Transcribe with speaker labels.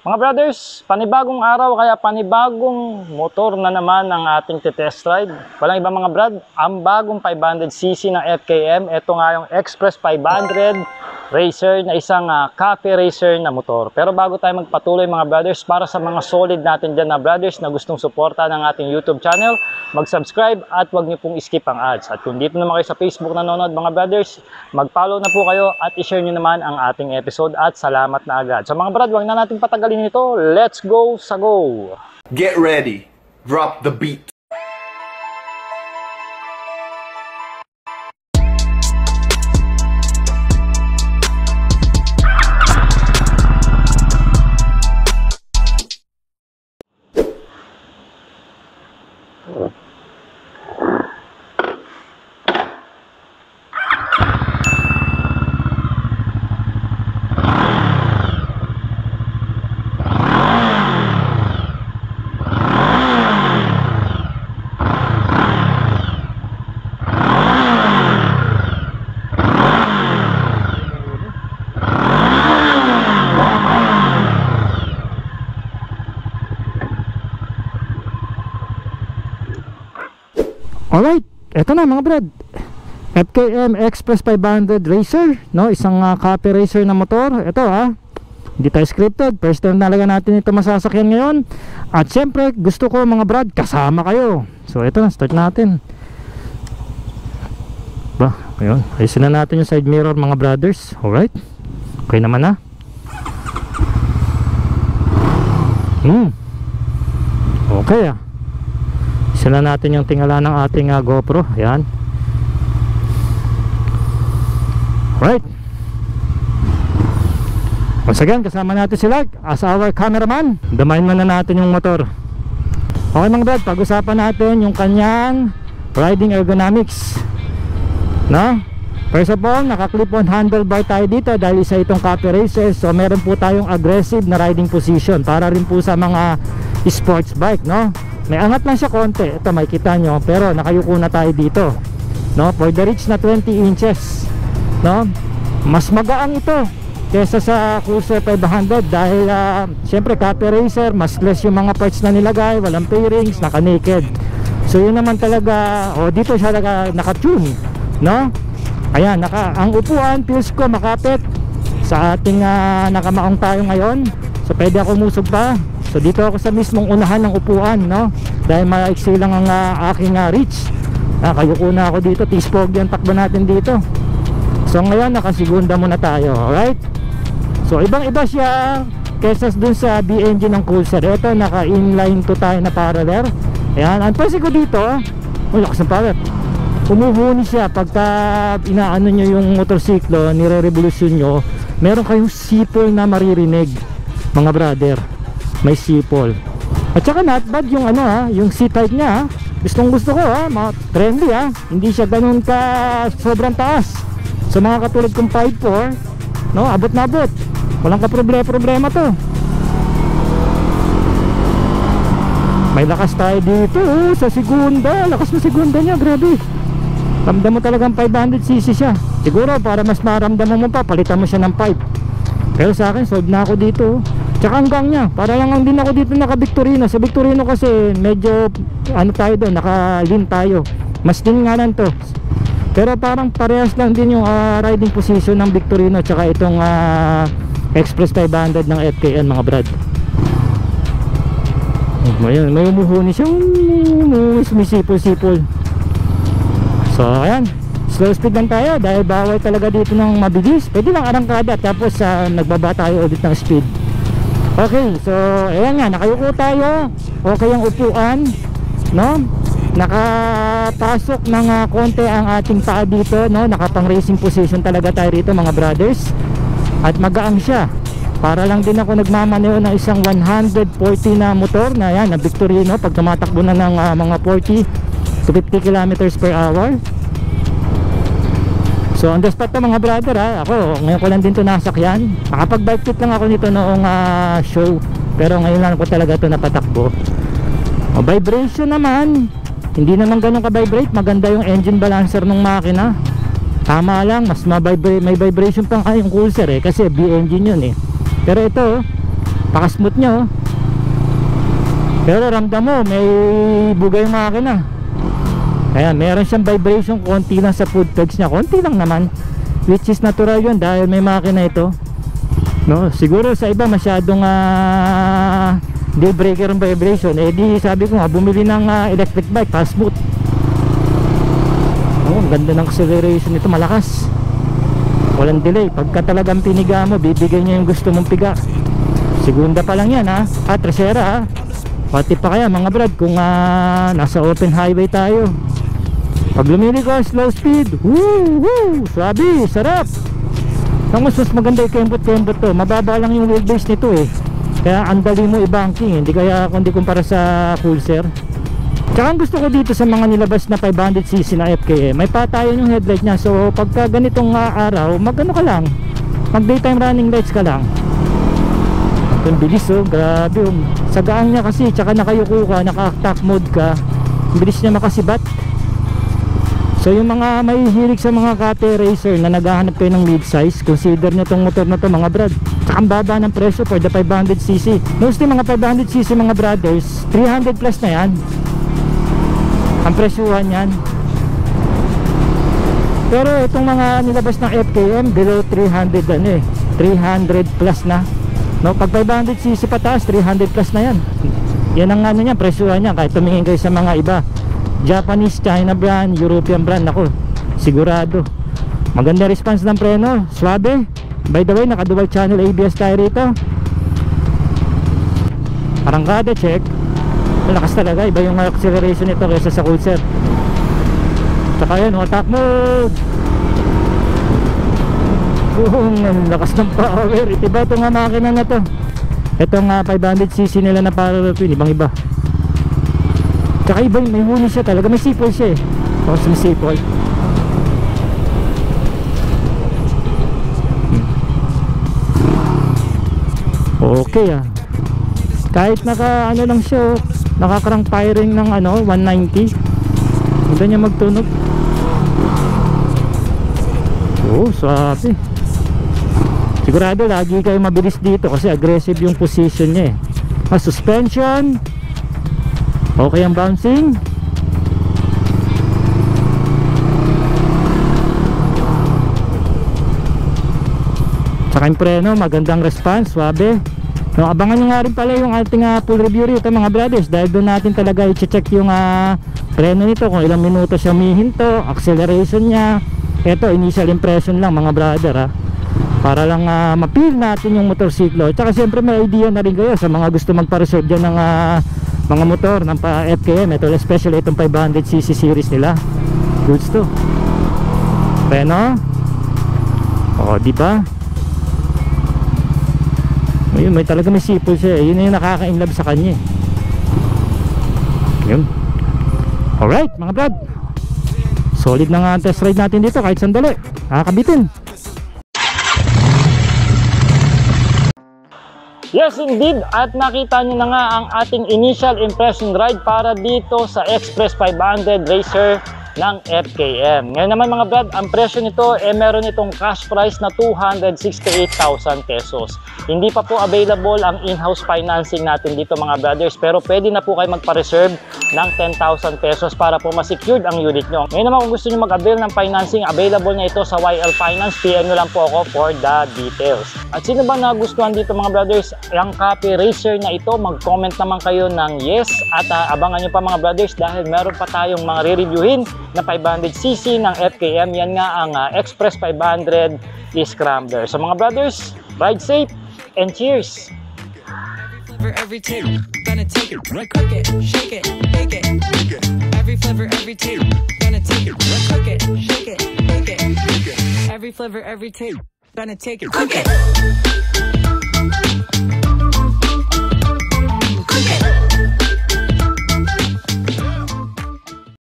Speaker 1: Mga brothers, panibagong araw kaya panibagong motor na naman ang ating test ride. Walang iba mga brad, ang bagong 500cc ng FKM. Ito nga yung Express 500 Racer na isang cafe racer na motor. Pero bago tayo magpatuloy mga brothers, para sa mga solid natin dyan na brothers na gustong suporta ng ating YouTube channel, mag-subscribe at huwag niyo pong skip ang ads. At kung dito naman kayo sa Facebook nanonood mga brothers, mag-follow na po kayo at i-share niyo naman ang ating episode at salamat na agad. So mga brad, huwag na natin patagalin ito. Let's go sa go!
Speaker 2: Get ready. Drop the beat.
Speaker 3: Alright, eto na mga brad, FKM Express 500 Racer, no? Isang cafe racer na motor. Ito hindi tayo scripted, first time talaga natin ito masasakyan ngayon. At syempre gusto ko mga brad, kasama kayo. So ito na, start natin. Ayun, ayusin na natin yung side mirror mga brothers. Alright, okay naman na. Okay sila natin yung tingala ng ating GoPro. Ayan. Right. Once again, kasama natin si Lark as our cameraman. Damayin muna natin yung motor. Okay mga brad, pag-usapan natin yung kanyang riding ergonomics, no? First of all, naka-clip-on handlebar tayo dito dahil isa itong cafe racer. So meron po tayong aggressive na riding position para rin po sa mga sports bike, no? May angat lang siya konti, ito makikita nyo, pero nakayuko na tayo dito, no? For the reach na 20 inches, no? Mas magaang ito kesa sa Cruiser 500 dahil syempre cafe racer, mas less yung mga parts na nilagay, walang pairings, naka-naked. So yun naman talaga, dito siya naka-tune, no? Ayan, ang upuan, feels ko makapit sa ating nakamaong tayo ngayon. So pwede ako umusog pa. So dito ako sa mismong unahan ng upuan, no? Dahil maiksi lang ang aking reach. Kayuko na ako dito, tispog yung takbo natin dito. So ngayon nakasigunda muna tayo, alright? So ibang iba siya kesa dun sa B engine ng Cruiser. Ito naka inline to tayo na parallel. Ayan, ang pansin ko dito, lakas ng power. Umuhuni siya pagka inaano nyo yung motorsiklo, nire-revolusyon nyo, meron kayong sipol na maririnig mga brother. May sipol. At saka not bad yung yung seat height niya. Gustong gusto ko trendy Hindi siya ganun ka sobrang taas. Sa mga katulad kong 5'4", no, abot na abot. Walang ka-problema to. May lakas tayo dito sa segunda. Lakas na segunda niya, grabe. Ramdam mo talagang 500cc siya. Siguro para mas maramdaman mo pa, palitan mo siya ng 5. Pero sa akin, sold na ako dito. Tsaka hanggang niya, para lang din ako dito naka-Victorino. Sa Victorino kasi medyo tayo doon, naka-lean tayo. Mas din nga lang to. Pero parang parehas lang din yung riding position ng Victorino tsaka itong Express 500 ng FKM mga brad. May umuhuni siya, may sipol-sipol. So ayan, slow speed lang tayo dahil bawal talaga dito ng mabilis. Pwede lang arangkada tapos nagbaba tayo ulit ng speed. Okay, so ayan nga, nakayuko tayo. Okay ang upuan, no? Nakapasok ng konti ang ating paa dito, no? Nakapang racing position talaga tayo rito mga brothers. At magaang siya. Para lang din ako nagmamaneo ng isang 140 na motor na yan, na Victorino, pag tumatakbo na ng mga 40 to 50 kilometers per hour. So on the spot to mga brother ako ngayon ko lang din to nasakyan. Nakapag-bike fit lang ako nito noong show, pero ngayon lang ko talaga to napatakbo. Vibration naman, hindi naman ganun ka-vibrate. Maganda yung engine balancer ng makina. Tama lang, mas may vibration pang yung Cruiser kasi B engine yun Pero ito Pakasmooth niya, oh. Pero ramdam mo, may bugay yung makina. Ayan, meron siyang vibration konti lang sa foot pegs niya, konti lang naman, which is natural yun dahil may makina ito, no? Siguro sa iba masyadong deal breaker ang vibration, eh di sabi ko nga bumili ng electric bike, Passboot. Oh, ang ganda ng acceleration nito, malakas, walang delay. Pagka talagang piniga mo, bibigay niya yung gusto mong piga. Segunda pa lang yan, ha, tercera, ha. Pati pa kaya mga brad kung nasa open highway tayo, pag lumili ko slow speed, woo, sabi, sarap. Mas maganda yung kembot-kembot to, mababa lang yung wheelbase nito eh, kaya ang dali mo i-banking, hindi kaya kundi kumpara sa Pulsar. Tsaka ang gusto ko dito sa mga nilabas na 500cc na FKM, may patayan yung headlight nya. So pagka ganitong araw, mag-ano ka lang, mag daytime running lights ka lang. Ang bilis, oh, grabe, oh. Sagaan niya kasi, tsaka nakayuko ka, naka-attack mode ka, bilis niya makasibat. So yung mga may hilig sa mga kate racer na naghahanap kayo ng mid-size, consider nyo tong motor na to mga brad. Tsaka ang baba ng presyo for the 500cc. Mostly mga 500cc mga brothers, 300 plus na yan ang presyuhan yan. Pero itong mga nilabas ng FKM, below 300 300 plus na, no? Pag 500cc pataas, 300 plus na yan. Yan ang ano niya, presyuhan niya. Kahit tumingin kayo sa mga iba, Japanese, China brand, European brand, ako sigurado maganda response ng preno, swabe. By the way, naka dual channel ABS tayo rito. Arangkada check, malakas talaga, iba yung acceleration nito kaysa sa Pulsar. Saka yun, attack mode, ang lakas ng power. Iba itong makina na to, itong 500cc nila na parallel, ibang iba. Tsaka iba, may huni siya talaga, may sipol siya eh. Tapos may sipol. Okay, kahit naka ano lang siya, naka-crank firing ng 190, hindi niya magtunog. Oh, sabi, sigurado lagi kayo mabilis dito kasi aggressive yung position niya eh. Suspension okay, ang bouncing, tsaka yung preno, magandang response, swabe, no? Abangan nyo nga rin pala yung ating full review rito mga brothers, dahil doon natin talaga i-check yung preno nito, kung ilang minuto siya humihinto, acceleration nya. Ito initial impression lang mga brother, para lang ma-feel natin yung motorsiklo. Tsaka siyempre may idea na rin kayo sa mga gusto magpa-reserve dyan ng mga motor ng FKM. Ito especially itong 500cc series nila, goods to. Preno, diba? Ayun, may talaga may sipol siya eh. Yun yung nakaka-inlove sa kanya eh. Yun. Alright mga brad, solid na nga ang test ride natin dito kahit sandali, nakakabitin.
Speaker 1: Yes indeed, at nakita nyo na nga ang ating initial impression ride para dito sa Express 500 Racer ng FKM. Ngayon naman mga brad, ang presyo nito meron itong cash price na 268,000 pesos. Hindi pa po available ang in-house financing natin dito mga brothers, pero pwede na po kayo magpa-reserve ng 10,000 pesos para po ma-secured ang unit nyo. Ngayon naman kung gusto nyo mag-avail ng financing, available na ito sa YL Finance. PM nyo lang po ako for the details. At sino ba nagustuhan dito mga brothers ang Copy Racer na ito? Mag-comment naman kayo ng yes, at abangan nyo pa mga brothers dahil meron pa tayong mga re-reviewin na 500cc ng FKM. Yan nga ang Express 500 Scrambler. So mga brothers, ride safe and cheers!
Speaker 4: Every tip, gonna take it, cook it, shake it, bake it. Every flavor, every tip, gonna take it, cook it, shake it, bake it. Every flavor, every tip, gonna take it, cook it.